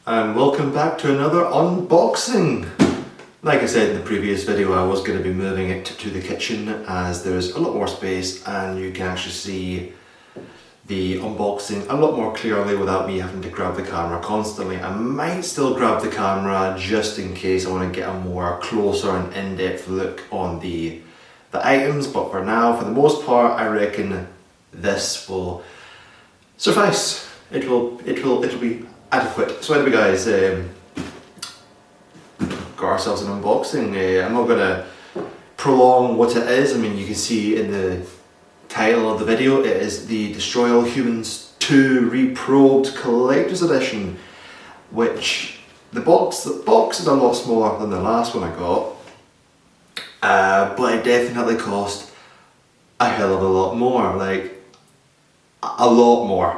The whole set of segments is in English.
and welcome back to another unboxing. Like I said in the previous video, I was going to be moving it to the kitchen as there's a lot more space and you can actually see the unboxing a lot more clearly without me having to grab the camera constantly. I might still grab the camera just in case I want to get a more closer and in-depth look on the items, but for now, for the most part, I reckon this will suffice. It'll be adequate. So anyway guys, got ourselves an unboxing. I'm not going to prolong what it is. I mean, you can see in the title of the video, it is the Destroy All Humans 2 Reprobed Collector's Edition, which the box is a lot smaller than the last one I got, but it definitely cost a hell of a lot more, like a lot more.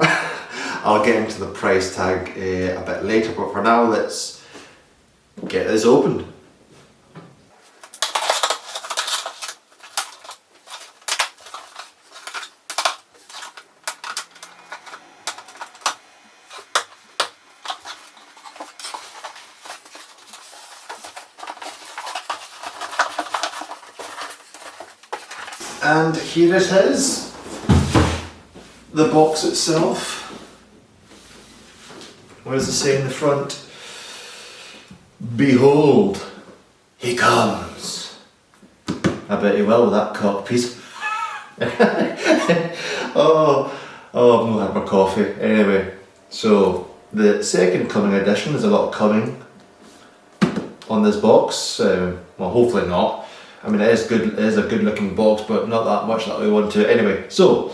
I'll get into the price tag a bit later, but for now let's get this opened. And here it is, the box itself. What does it say in the front? Behold, he comes. I bet you will with that cock piece. oh, I've not had my coffee. Anyway, so the second coming edition, there's a lot coming on this box. Well, hopefully not. I mean, it is good. It is a good looking box, but not that much that we want to. Anyway, so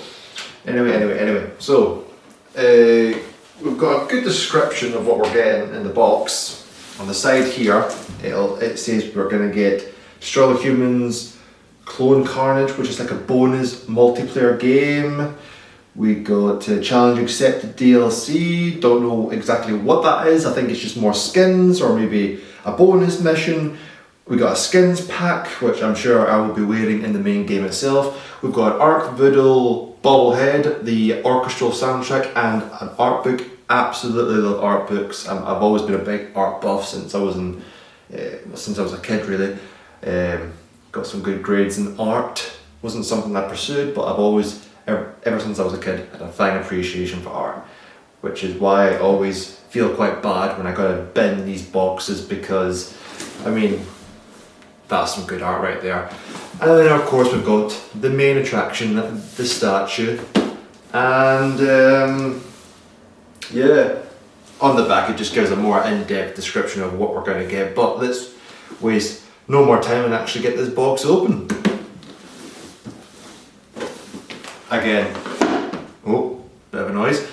we've got a good description of what we're getting in the box. On the side here, it says we're going to get Destroy All Humans Clone Carnage, which is like a bonus multiplayer game. We got Challenge Accepted DLC. Don't know exactly what that is. I think it's just more skins or maybe a bonus mission. We got a skins pack, which I'm sure I will be wearing in the main game itself. We've got Arc Voodoo Bobblehead, the orchestral soundtrack, and an art book. Absolutely love art books. I've always been a big art buff since I was a kid, really. Got some good grades in art. Wasn't something I pursued, but I've always, ever since I was a kid, had a fine appreciation for art, which is why I always feel quite bad when I gotta bin these boxes, because, I mean, that's some good art right there. And then of course we've got the main attraction, the statue, and yeah, on the back it just gives a more in-depth description of what we're going to get, but let's waste no more time and actually get this box open. Again, oh, bit of a noise.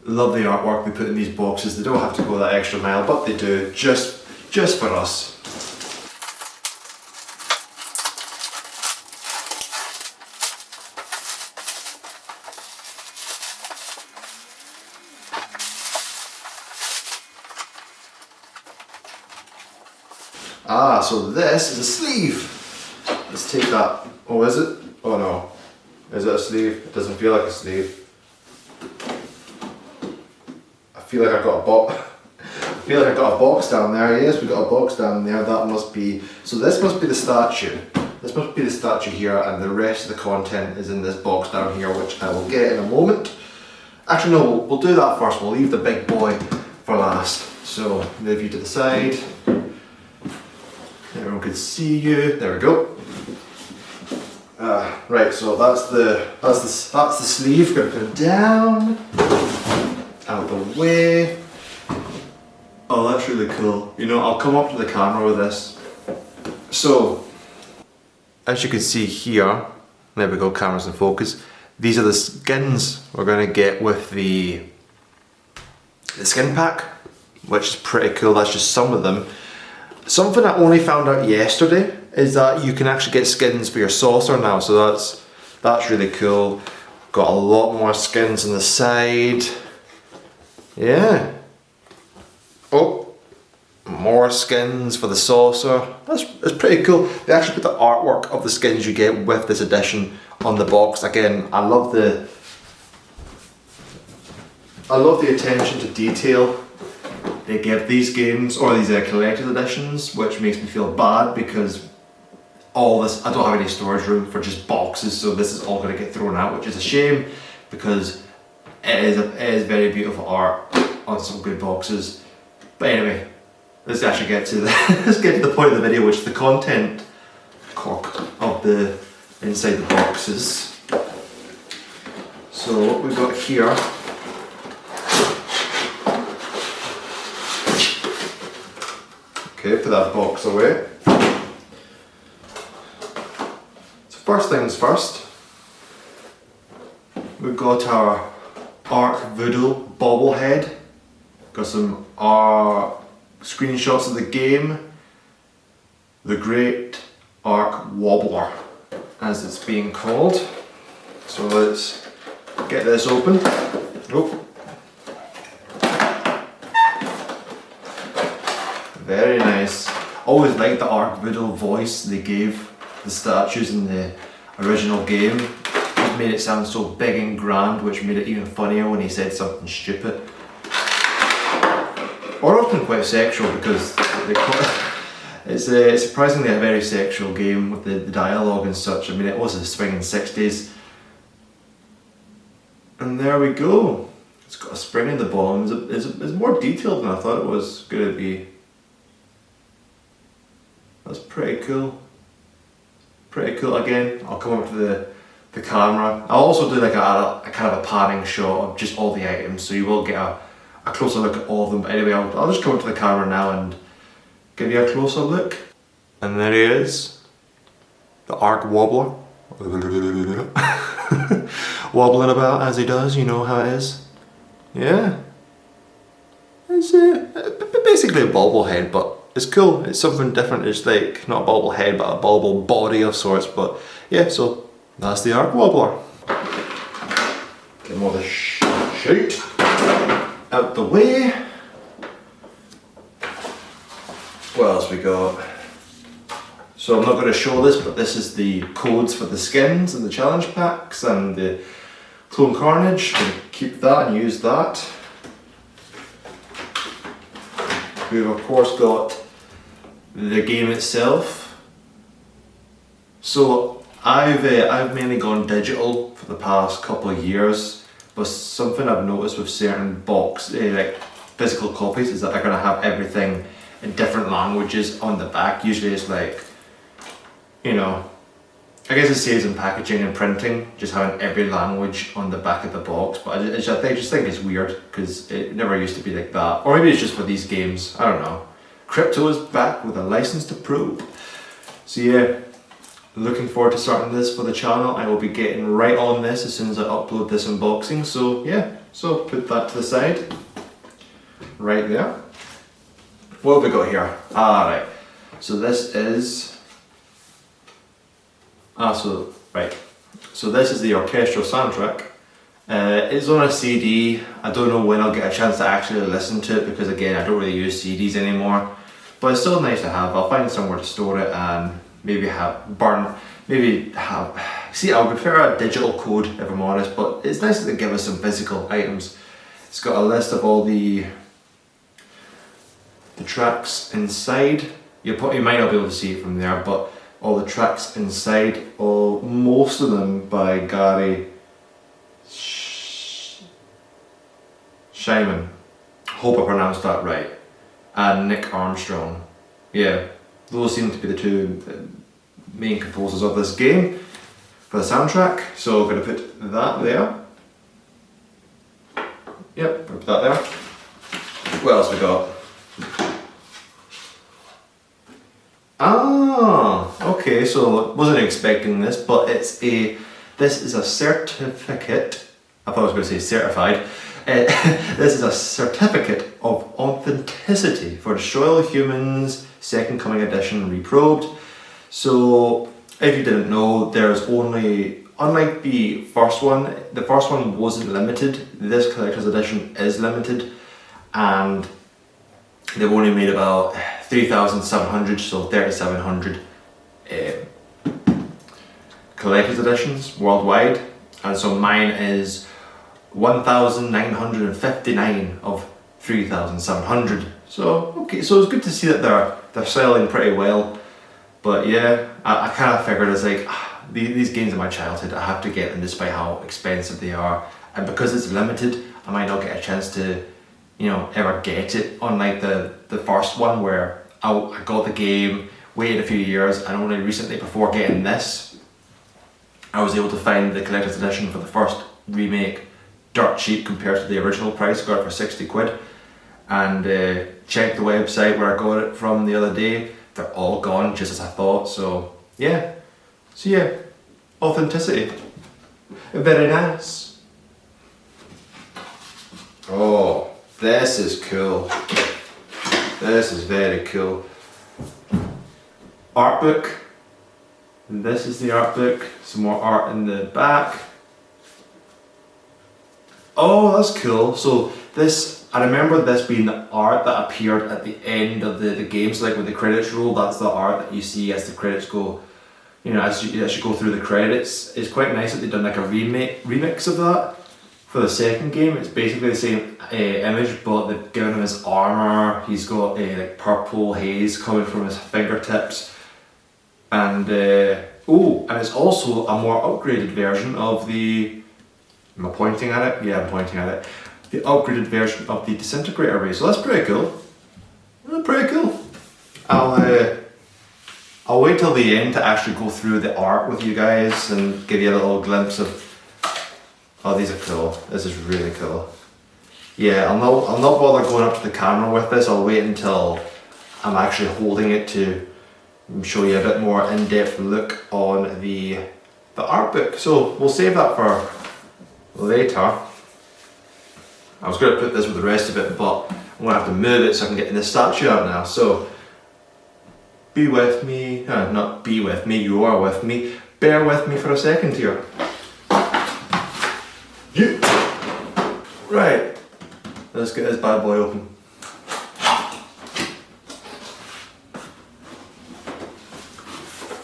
Love the artwork we put in these boxes. They don't have to go that extra mile, but they do, just for us. So this is a sleeve. Let's take that. Oh, is it? Oh no. Is it a sleeve? It doesn't feel like a sleeve. I feel like I got a box down there. Yes, we got a box down there. That must be. So this must be the statue. This must be the statue here, and the rest of the content is in this box down here, which I will get in a moment. Actually, no. We'll do that first. We'll leave the big boy for last. So move you to the side. Everyone can see you. There we go. Right, so that's the sleeve. Gonna put it down, out the way. Oh, that's really cool. You know, I'll come up to the camera with this. So, as you can see here, there we go. Cameras in focus. These are the skins we're gonna get with the skin pack, which is pretty cool. That's just some of them. Something I only found out yesterday is that you can actually get skins for your saucer now, so that's really cool. Got a lot more skins on the side. Yeah. Oh, more skins for the saucer. That's pretty cool. They actually put the artwork of the skins you get with this edition on the box. Again, I love the attention to detail they give these games, or these collector's editions, which makes me feel bad because all this, I don't have any storage room for just boxes, so this is all going to get thrown out, which is a shame because it is very beautiful art on some good boxes. But anyway, let's actually get to the let's get to the point of the video, which is the content of the inside the boxes. So what we've got here, okay, put that box away. So first things first, we've got our Ark Voodoo bobblehead. Got some screenshots of the game, the Great Ark Wobbler, as it's being called. So let's get this open. Oh. Very nice. Always liked the Ark Voodoo voice they gave the statues in the original game. It made it sound so big and grand, which made it even funnier when he said something stupid. Or often quite sexual, because it's surprisingly a very sexual game with the dialogue and such. I mean, it was a swinging 60s. And there we go. It's got a spring in the bottom. It's more detailed than I thought it was going to be. That's pretty cool. Pretty cool. Again, I'll come up to the camera. I'll also do like a kind of a panning shot of just all the items, so you will get a closer look at all of them. But anyway, I'll just come up to the camera now and give you a closer look. And there he is, the Ark Wobbler. Wobbling about as he does, you know how it is. Yeah. It's basically a bobblehead, but it's cool. It's something different. It's like not a bobblehead, but a bobble body of sorts. But yeah, so that's the Ark Wobbler. Get more of the shite out the way. What else we got? So I'm not going to show this, but this is the codes for the skins and the challenge packs and the Clone Carnage. I'm going to keep that and use that. We've of course got the game itself. So I've mainly gone digital for the past couple of years, but something I've noticed with certain like physical copies is that they're going to have everything in different languages on the back. Usually it's like, you know, I guess it saves in packaging and printing, just having every language on the back of the box, but I just think it's weird because it never used to be like that. Or maybe it's just for these games, I don't know. Crypto is back with a license to probe. So yeah, looking forward to starting this for the channel. I will be getting right on this as soon as I upload this unboxing. So yeah, so put that to the side, right there. What have we got here? Right, so this is, so this is the orchestral soundtrack. It's on a CD. I don't know when I'll get a chance to actually listen to it because again, I don't really use CDs anymore. But it's still nice to have. I'll find somewhere to store it and maybe see, I would prefer a digital code if I'm honest, but it's nice to give us some physical items. It's got a list of all the tracks inside. You might not be able to see it from there, but all the tracks inside, most of them by Gary Shyman. Hope I pronounced that right. And Nick Armstrong. Yeah, those seem to be the two main composers of this game for the soundtrack. So I'm going to put that there. Yep, put that there. What else we got? Okay, so wasn't expecting this, but this is a certificate. I thought I was going to say certified. This is a certificate of authenticity for Destroy All Humans Second Coming Edition Reprobed. So if you didn't know, there's only, unlike the first one wasn't limited. This collector's edition is limited, and they've only made about 3,700, so 3,700 collector's editions worldwide, and so mine is 1,959 of 3,700. So okay, so it's good to see that they're selling pretty well. But yeah, I kind of figured it's like these games of my childhood, I have to get them despite how expensive they are, and because it's limited, I might not get a chance to, ever get it on like the first one where I got the game, waited a few years, and only recently before getting this, I was able to find the collector's edition for the first remake dirt cheap compared to the original price. I got it for 60 quid, and checked the website where I got it from the other day. They're all gone, just as I thought. So yeah, authenticity, very nice. Oh, this is cool. This is very cool. Art book. This is the art book. Some more art in the back. Oh, that's cool. So this, I remember this being the art that appeared at the end of the game. So like when the credits roll, that's the art that you see as the credits go, as you go through the credits. It's quite nice that they've done like a remix of that for the second game. It's basically the same image, but they've given him his armor. He's got like purple haze coming from his fingertips. And and it's also a more upgraded version of the, am I pointing at it? Yeah, I'm pointing at it. The upgraded version of the disintegrator ray. So that's pretty cool. That's pretty cool. I'll wait till the end to actually go through the art with you guys and give you a little glimpse of. Oh, these are cool. This is really cool. Yeah, I'll not bother going up to the camera with this. I'll wait until I'm actually holding it to show you a bit more in-depth look on the art book. So we'll save that for later. I was going to put this with the rest of it, but I'm going to have to move it so I can get the statue out now. So be with me, not be with me, you are with me. Bear with me for a second here. Right, let's get this bad boy open.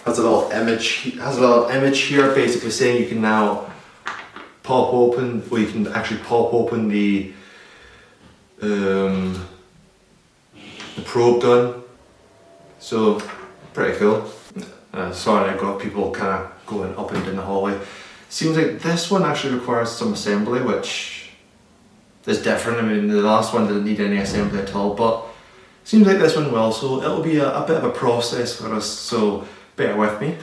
Has a little image here, basically saying you can now pop open, or you can actually pop open the probe gun. So pretty cool. Sorry, I've got people kind of going up and down the hallway. Seems like this one actually requires some assembly, which is different. I mean, the last one didn't need any assembly at all, but seems like this one will. So it'll be a bit of a process for us. So bear with me.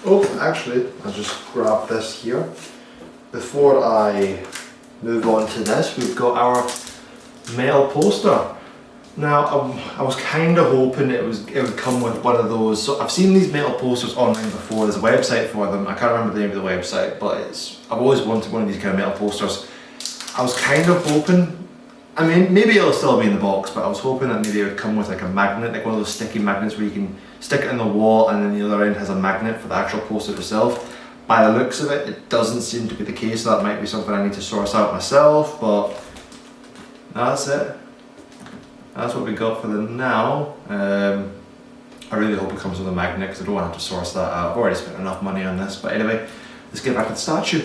Oh, actually, I'll just grab this here. Before I move on to this, we've got our metal poster. Now, I was kind of hoping it would come with one of those. So I've seen these metal posters online before. There's a website for them. I can't remember the name of the website, but I've always wanted one of these kind of metal posters. I was kind of hoping, I mean, maybe it'll still be in the box, but I was hoping that maybe it would come with like a magnet, like one of those sticky magnets where you can stick it in the wall and then the other end has a magnet for the actual poster itself. By the looks of it, it doesn't seem to be the case. That might be something I need to source out myself, but that's it. That's what we got for them now. I really hope it comes with a magnet because I don't want to have to source that out. I've already spent enough money on this, but anyway, let's get back to the statue.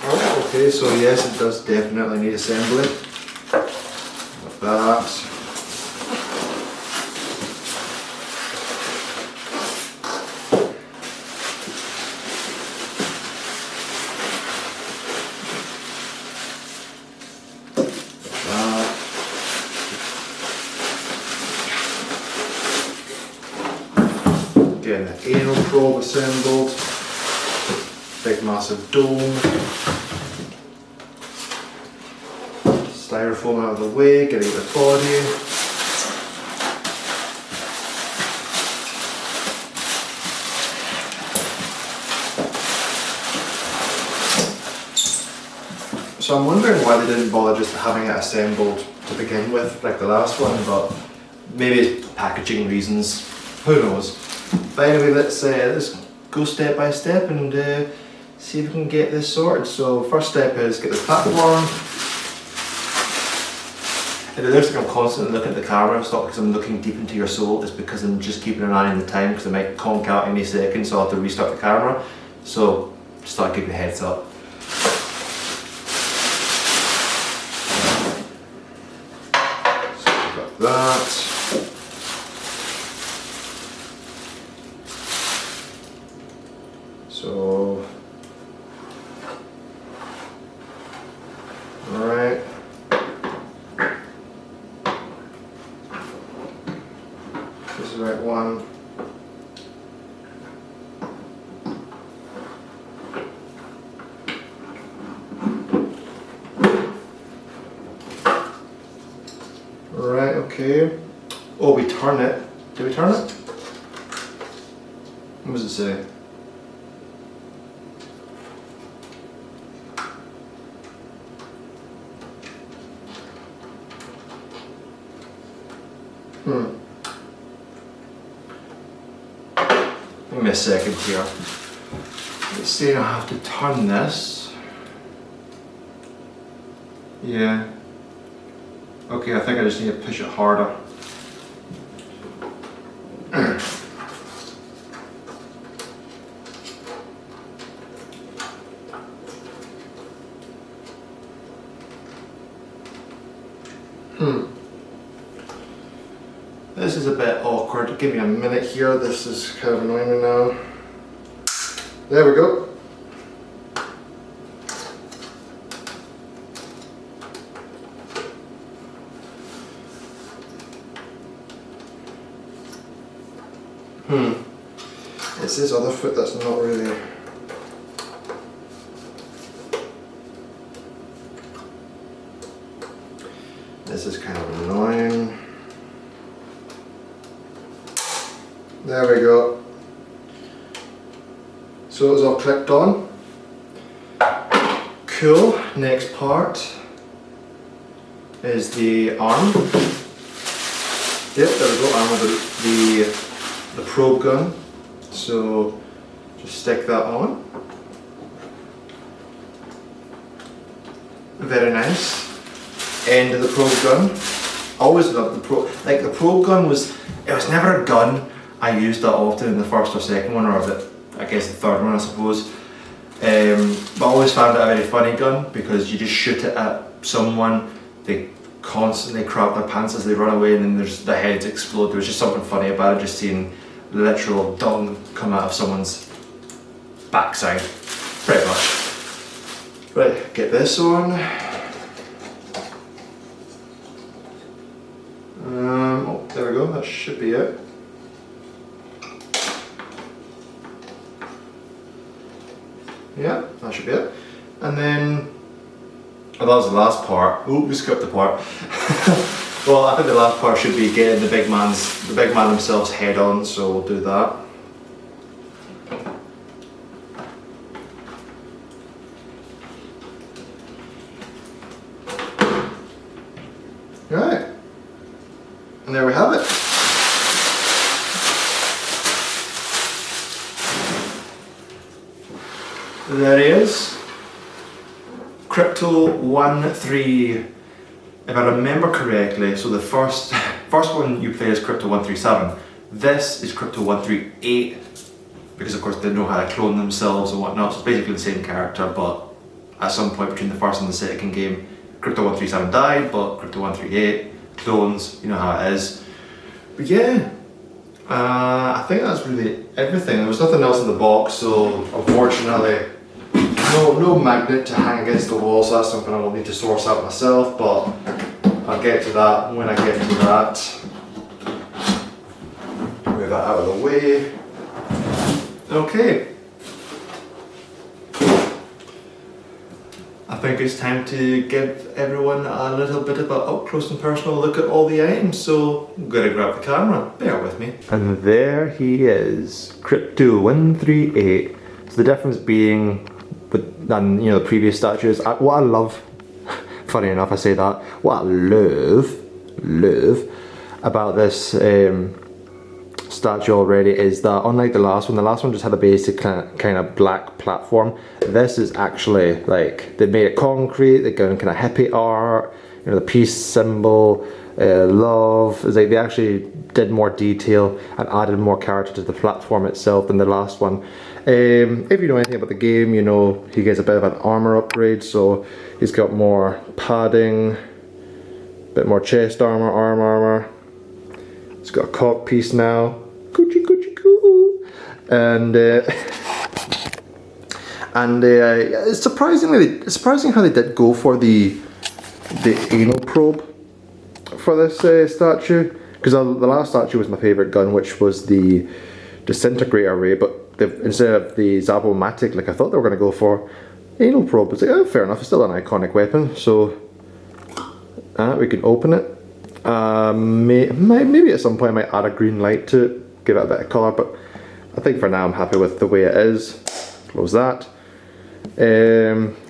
Alright, okay, so yes, it does definitely need assembly. Like that. Getting the anal probe assembled, big massive dome, styrofoam out of the way, getting the body. So I'm wondering why they didn't bother just having it assembled to begin with, like the last one, but maybe it's packaging reasons, who knows. But anyway, let's go step by step and see if we can get this sorted. So first step is get the platform. If it looks like I'm constantly looking at the camera, it's not because I'm looking deep into your soul, it's because I'm just keeping an eye on the time because I might conk out any second, so I'll have to restart the camera. So just thought I'd give you a heads up. So we've got that. So, alright. This is the right one. Right, okay. Oh, we turn it. Did we turn it? What does it say? Give me a second here. Let's see, I have to turn this. Yeah. Okay, I think I just need to push it harder. This is a bit awkward. Give me a minute here. This is kind of annoying me now. There we go. It's this other foot that's not really. This is kind of annoying. There we go. So it's all clicked on. Cool. Next part is the arm. Yep, there we go. Arm with the probe gun. So just stick that on. Very nice. End of the probe gun. Always loved the probe. Like the probe gun was never a gun I used that often in the first or second one, or I guess the third one I suppose. But I always found it a very funny gun because you just shoot it at someone, they constantly crap their pants as they run away, and then their heads explode. There was just something funny about it, just seeing literal dung come out of someone's backside, pretty much. Right, get this on. Oh, there we go, that should be it. Yeah, that should be it. And then, oh, that was the last part. Ooh, we skipped the part. Well, I think the last part should be getting the big man himself's head on, so we'll do that. Right. And there we have it. There he is. Crypto 1.3. If I remember correctly, so the first one you play is Crypto 1.3.7. This is Crypto 1.3.8, because of course they know how to clone themselves and whatnot. So it's basically the same character, but at some point between the first and the second game, Crypto 1.3.7 died, but Crypto 1.3.8 clones, you know how it is. But yeah, I think that's really everything. There was nothing else in the box, so unfortunately, no magnet to hang against the wall, so that's something I will need to source out myself, but I'll get to that when I get to that. Move that out of the way. Okay. I think it's time to give everyone a little bit of an up close and personal look at all the items, so I'm going to grab the camera, bear with me. And there he is, Crypto 1.3.8. So the difference being than the previous statues, what I love, funny enough I say that, what I love about this statue already is that unlike the last one just had a basic kind of black platform. This is actually like they made it concrete. They got kind of hippie art, you know, the peace symbol, love. It's like they actually did more detail and added more character to the platform itself than the last one. If you know anything about the game, you know he gets a bit of an armor upgrade, so he's got more padding, a bit more chest armor. He's got a cock piece now. Coochie coochie coo. And it's surprising how they did go for the anal probe for this statue, because the last statue was my favourite gun, which was the disintegrator ray, but instead of the Zabomatic, like I thought they were going to go for, anal probe. It's like, oh, fair enough, it's still an iconic weapon, so we can open it. Maybe at some point I might add a green light to it, give it a bit of colour, but I think for now I'm happy with the way it is. Close that.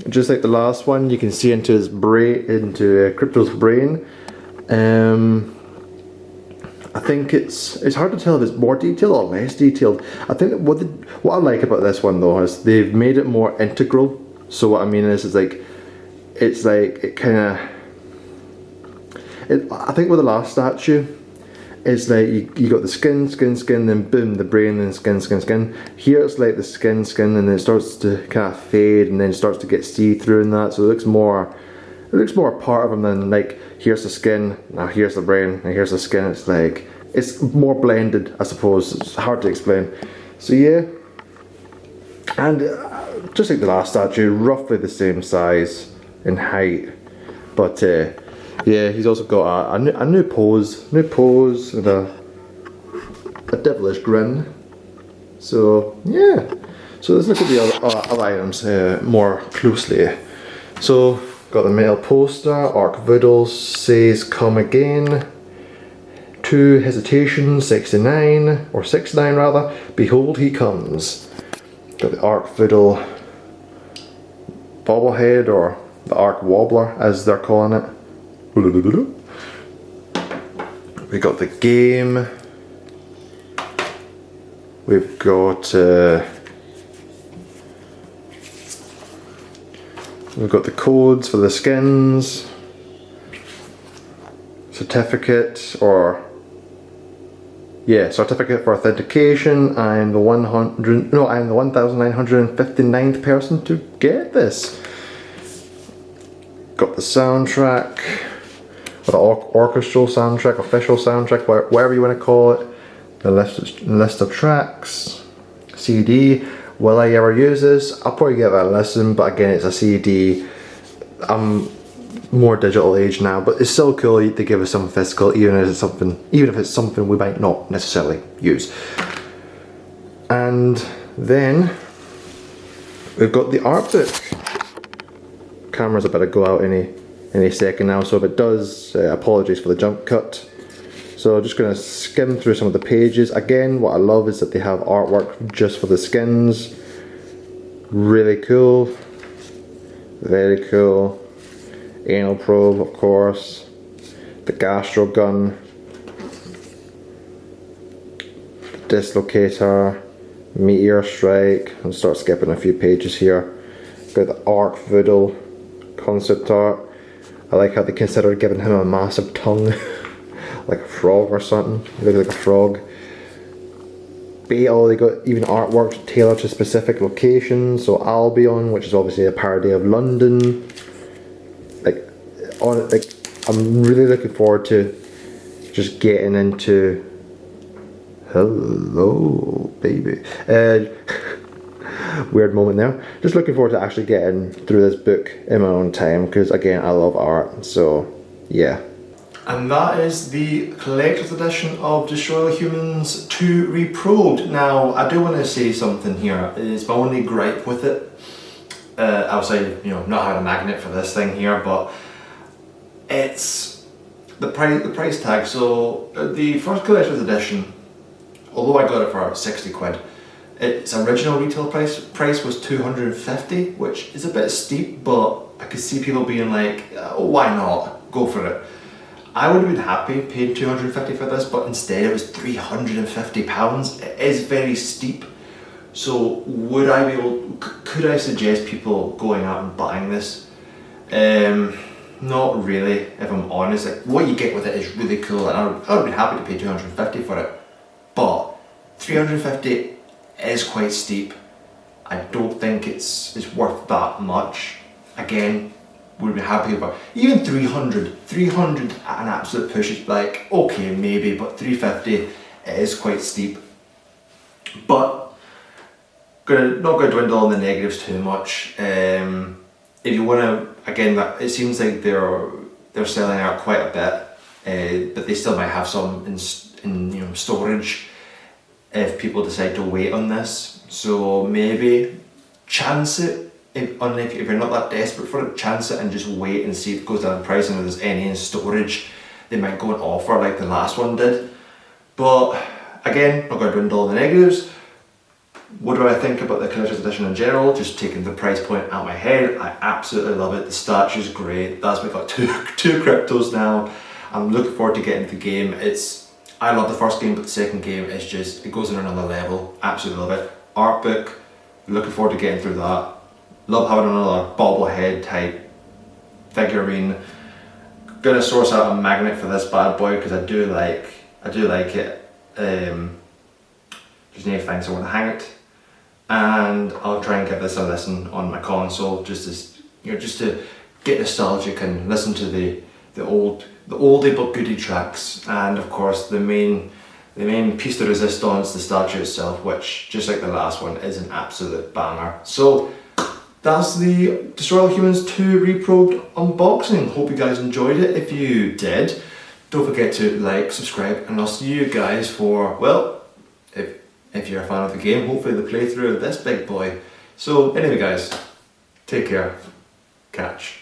Just like the last one, you can see into his brain, into Crypto's brain. I think it's hard to tell if it's more detailed or less detailed. I think what I like about this one though is they've made it more integral. So what I mean is it kind of. I think with the last statue, it's like you got the skin, then boom, the brain, then skin. Here it's like the skin, and then it starts to kind of fade, and then starts to get see-through and that. So it looks more a part of him than like here's the skin, now here's the brain, and here's the skin. It's like it's more blended, I suppose. It's hard to explain. So yeah, and just like the last statue, roughly the same size in height, but. Yeah, he's also got a new pose and a devilish grin. So yeah, so let's look at the other items more closely. So got the metal poster, Arc Voodle says come again. 2 hesitation, 69 rather. Behold he comes. Got the Arc Voodle bobblehead, or the Arc Wobbler as they're calling it. We got the game. We've got the codes for the skins, certificate for authentication. I'm the 1959th person to get this. Got the soundtrack. Or the orchestral soundtrack, official soundtrack, whatever you want to call it. The list of tracks, CD. Will I ever use this? I'll probably give it a listen, but again, it's a CD. I'm more digital age now, but it's still cool to give us some physical, even if it's something we might not necessarily use. And then we've got the art book. Camera's about to go out any second now, so if it does, apologies for the jump cut. So I'm just going to skim through some of the pages. Again, what I love is that they have artwork just for the skins. Really cool. Very cool. Anal probe, of course. The gastro gun. Dislocator. Meteor strike. I'll start skipping a few pages here. Got the Arc Voodle concept art. I like how they considered giving him a massive tongue, like a frog or something. He looks like a frog. They got even artwork tailored to specific locations. So Albion, which is obviously a parody of London. I'm really looking forward to just getting into. Hello, baby. Weird moment there. Just looking forward to actually getting through this book in my own time, because again, I love art, so yeah. And that is the collector's edition of Destroy All Humans 2 Reprobed. Now, I do want to say something here. It's my only gripe with it. Outside, not having a magnet for this thing here, but it's the price tag. So the first collector's edition, although I got it for 60 quid, its original retail price was 250, which is a bit steep, but I could see people being like, oh, why not? Go for it. I would have been happy paying £250 for this, but instead it was £350. It is very steep. So would I be able, could I suggest people going out and buying this? Not really, if I'm honest. Like, what you get with it is really cool, and I would be happy to pay £250 for it. But £350 is quite steep. I don't think it's worth that much. Again, would be happy about even 300 at an absolute push is like okay maybe, but 350 it is quite steep. But not going to dwindle on the negatives too much. If you want to, again, that it seems like they're selling out quite a bit, but they still might have some in storage if people decide to wait on this. So maybe chance it. If you're not that desperate for it, chance it and just wait and see if it goes down in price, and if there's any in storage, they might go and offer like the last one did. But again, not going to dwindle on the negatives. What do I think about the collector's edition in general? Just taking the price point out my head, I absolutely love it. The statue's great. That's we've got two cryptos now. I'm looking forward to getting into the game. I love the first game, but the second game is just, it goes on another level. Absolutely love it. Art book, looking forward to getting through that. Love having another bobblehead type figurine. Gonna source out a magnet for this bad boy because I do like it. There's no things I want to hang it, and I'll try and give this a listen on my console just to get nostalgic and listen to the oldie but goodie tracks, and of course the main piece de resistance, the statue itself, which just like the last one is an absolute banger. So that's the Destroy All Humans 2 Reprobed unboxing. Hope you guys enjoyed it. If you did, don't forget to like, subscribe, and I'll see you guys for, well, if you're a fan of the game, hopefully the playthrough of this big boy. So anyway guys, take care. Catch.